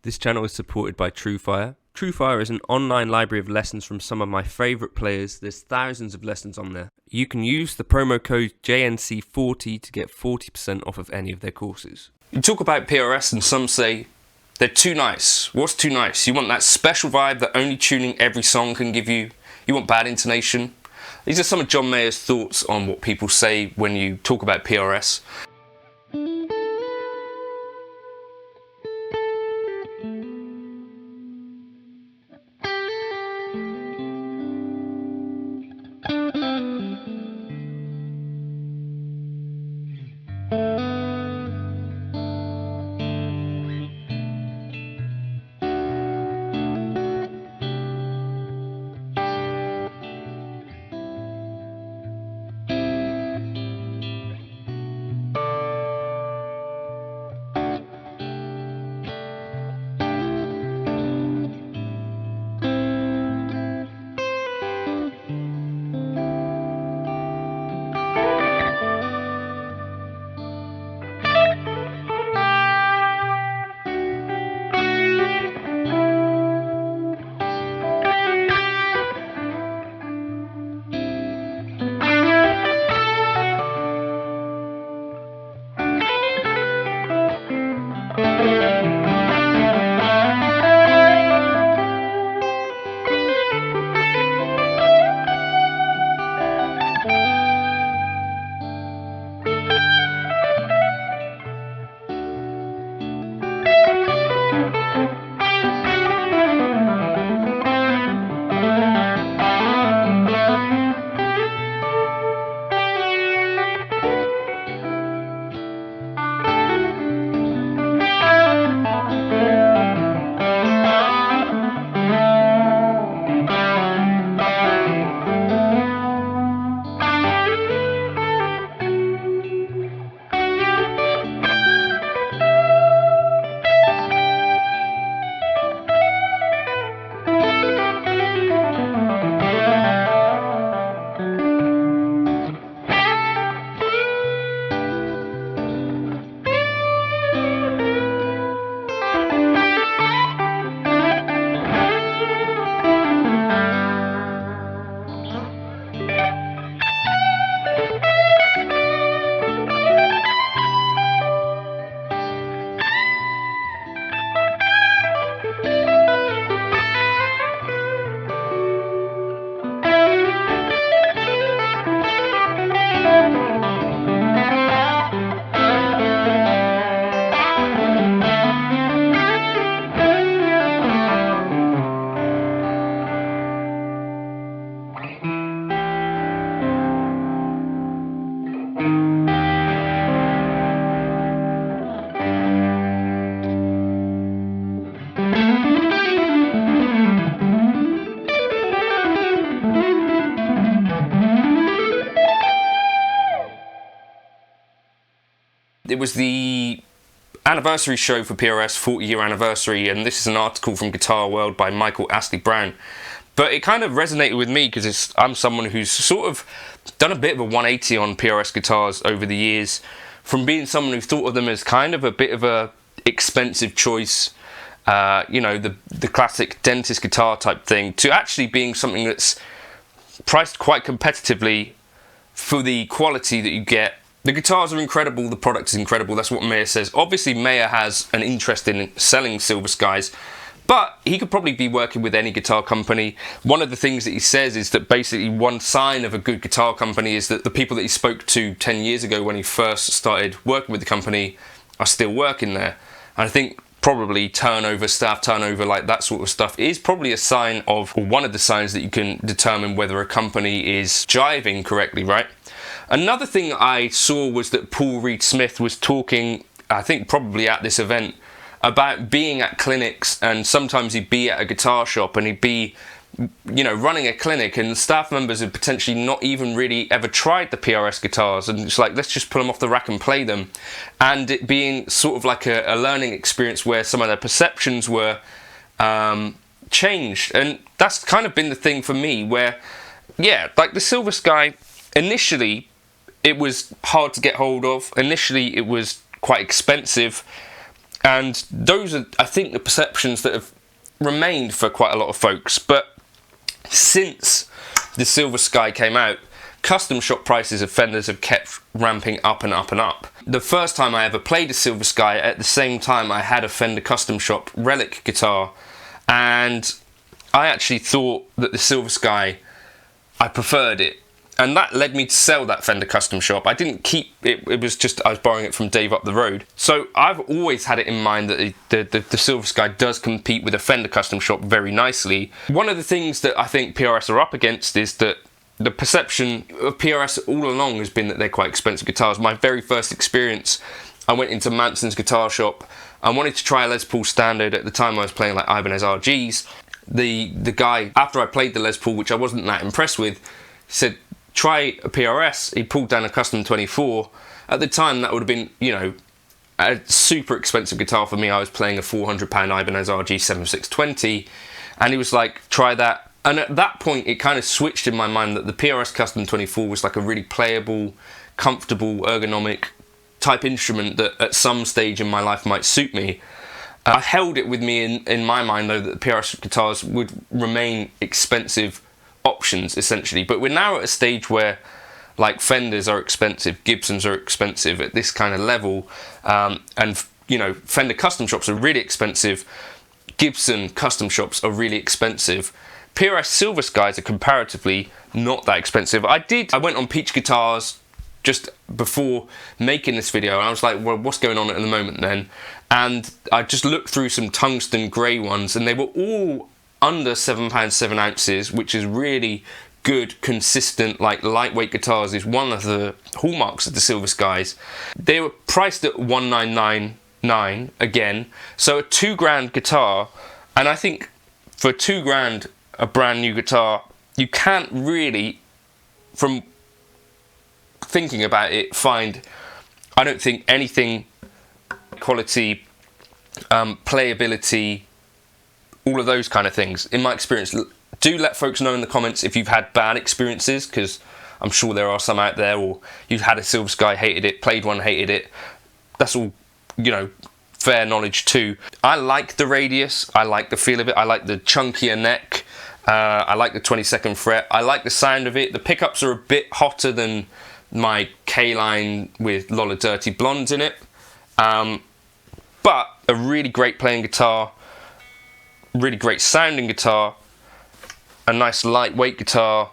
This channel is supported by TrueFire. TrueFire is an online library of lessons from some of my favourite players. There's thousands of lessons on there. You can use the promo code JNC40 to get 40% off of any of their courses. You talk about PRS and some say they're too nice. What's too nice? You want that special vibe that only tuning every song can give you. You want bad intonation. These are some of John Mayer's thoughts on what people say when you talk about PRS. It was the anniversary show for PRS, 40-year anniversary, and this is an article from Guitar World by Michael Astley Brown. But it kind of resonated with me because I'm someone who's sort of done a bit of a 180 on PRS guitars over the years, from being someone who thought of them as kind of a bit of a expensive choice, you know, the classic dentist guitar type thing, to actually being something that's priced quite competitively for the quality that you get. The guitars are incredible, the product is incredible, that's what Mayer says. Obviously Mayer has an interest in selling Silver Skies, but he could probably be working with any guitar company. One of the things that he says is that basically one sign of a good guitar company is that the people that he spoke to 10 years ago when he first started working with the company are still working there. And I think probably turnover, staff turnover, like that sort of stuff is probably a sign of, or one of the signs that you can determine whether a company is jiving correctly, right? Another thing I saw was that Paul Reed-Smith was talking, I think probably at this event, about being at clinics, and sometimes he'd be at a guitar shop and he'd be, you know, running a clinic, and the staff members had potentially not even really ever tried the PRS guitars, and it's like, let's just pull them off the rack and play them, and it being sort of like a learning experience where some of their perceptions were changed. And that's kind of been the thing for me, where, yeah, like the Silver Sky, initially it was hard to get hold of, initially it was quite expensive. And those are, I think, the perceptions that have remained for quite a lot of folks. But since the Silver Sky came out, custom shop prices of Fenders have kept ramping up and up and up. The first time I ever played a Silver Sky, at the same time I had a Fender custom shop relic guitar, and I actually thought that the Silver Sky, I preferred it. And that led me to sell that Fender custom shop. I didn't keep it, it was just I was borrowing it from Dave up the road. So I've always had it in mind that the Silver Sky does compete with a Fender custom shop very nicely. One of the things that I think PRS are up against is that the perception of PRS all along has been that they're quite expensive guitars. My very first experience, I went into Manson's guitar shop. I wanted to try a Les Paul Standard. At the time I was playing like Ibanez RGs. The guy, after I played the Les Paul, which I wasn't that impressed with, said, try a PRS. He pulled down a Custom 24. At the time, that would have been, you know, a super expensive guitar for me. I was playing a £400 Ibanez RG 7620, and he was like, try that. And at that point, it kind of switched in my mind that the PRS Custom 24 was like a really playable, comfortable, ergonomic type instrument that at some stage in my life might suit me. I held it with me in my mind, though, that the PRS guitars would remain expensive options essentially, but we're now at a stage where like Fenders are expensive, Gibsons are expensive at this kind of level, and you know, Fender custom shops are really expensive, Gibson custom shops are really expensive. PRS Silver Skies are comparatively not that expensive. I went on Peach Guitars just before making this video, and I was like, well, what's going on at the moment then? And I just looked through some tungsten grey ones, and they were all under £7 7 ounces, which is really good, consistent, like lightweight guitars is one of the hallmarks of the Silver Skies. They were priced at $1,999 again, so a £2,000 guitar, and I think for £2,000 a brand new guitar, you can't really, from thinking about it, find, I don't think, anything quality, playability, all of those kind of things. In my experience, do let folks know in the comments if you've had bad experiences, because I'm sure there are some out there, or you've had a Silver Sky, hated it, played one, hated it. That's all, you know, fair knowledge too. I like the radius, I like the feel of it, I like the chunkier neck, I like the 22nd fret, I like the sound of it. The pickups are a bit hotter than my K-line with Lola Dirty Blondes in it, but a really great playing guitar, really great sounding guitar, a nice lightweight guitar,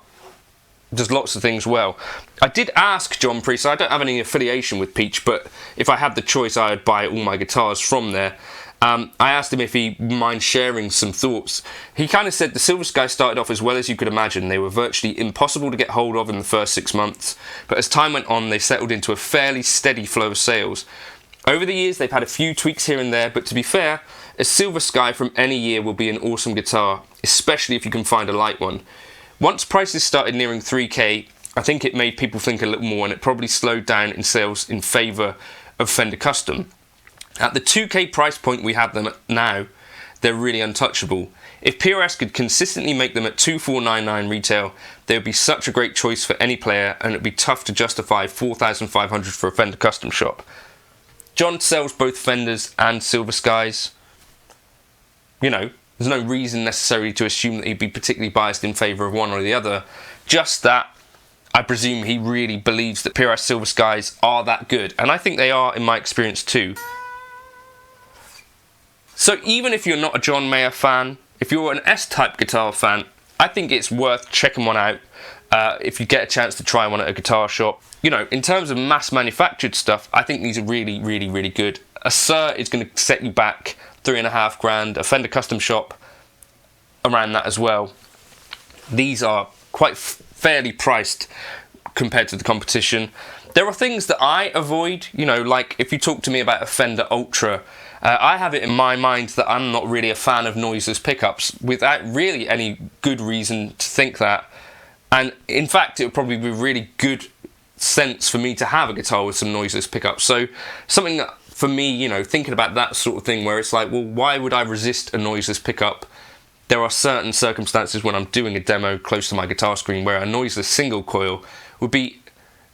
does lots of things well. I did ask John Priest, I don't have any affiliation with Peach, but if I had the choice I would buy all my guitars from there. I asked him if he mind sharing some thoughts. He kind of said the Silver Sky started off as well as you could imagine. They were virtually impossible to get hold of in the first 6 months, but as time went on they settled into a fairly steady flow of sales. Over the years they've had a few tweaks here and there, but to be fair, a Silver Sky from any year will be an awesome guitar, especially if you can find a light one. Once prices started nearing 3K, I think it made people think a little more, and it probably slowed down in sales in favour of Fender Custom. At the 2K price point we have them at now, they're really untouchable. If PRS could consistently make them at $2,499 retail, they would be such a great choice for any player, and it would be tough to justify $4,500 for a Fender Custom shop. John sells both Fenders and Silver Skies. You know, there's no reason necessarily to assume that he'd be particularly biased in favour of one or the other. Just that I presume he really believes that PRS Silver Skies are that good, and I think they are in my experience too. So even if you're not a John Mayer fan, if you're an S-type guitar fan, I think it's worth checking one out if you get a chance to try one at a guitar shop. You know, in terms of mass manufactured stuff, I think these are really, really, really good. A Sir is going to set you back $3,500, a Fender Custom shop around that as well. These are quite fairly priced compared to the competition. There are things that I avoid, you know, like if you talk to me about a Fender Ultra, I have it in my mind that I'm not really a fan of noiseless pickups without really any good reason to think that. And in fact, it would probably be really good sense for me to have a guitar with some noiseless pickups. So something that, for me, you know, thinking about that sort of thing where it's like, well, why would I resist a noiseless pickup? There are certain circumstances when I'm doing a demo close to my guitar screen where a noiseless single coil would be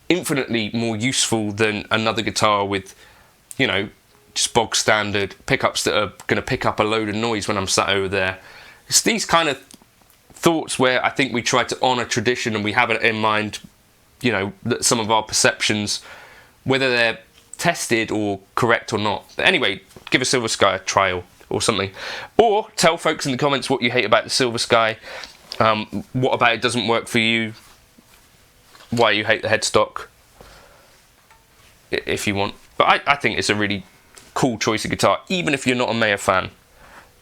infinitely more useful than another guitar with, you know, just bog standard pickups that are going to pick up a load of noise when I'm sat over there. It's these kind of thoughts where I think we try to honour tradition, and we have it in mind, you know, that some of our perceptions, whether they're tested or correct or not. But anyway, give a Silver Sky a trial or something. Or tell folks in the comments what you hate about the Silver Sky, what about it doesn't work for you, why you hate the headstock, if you want. But I think it's a really cool choice of guitar, even if you're not a Mayer fan.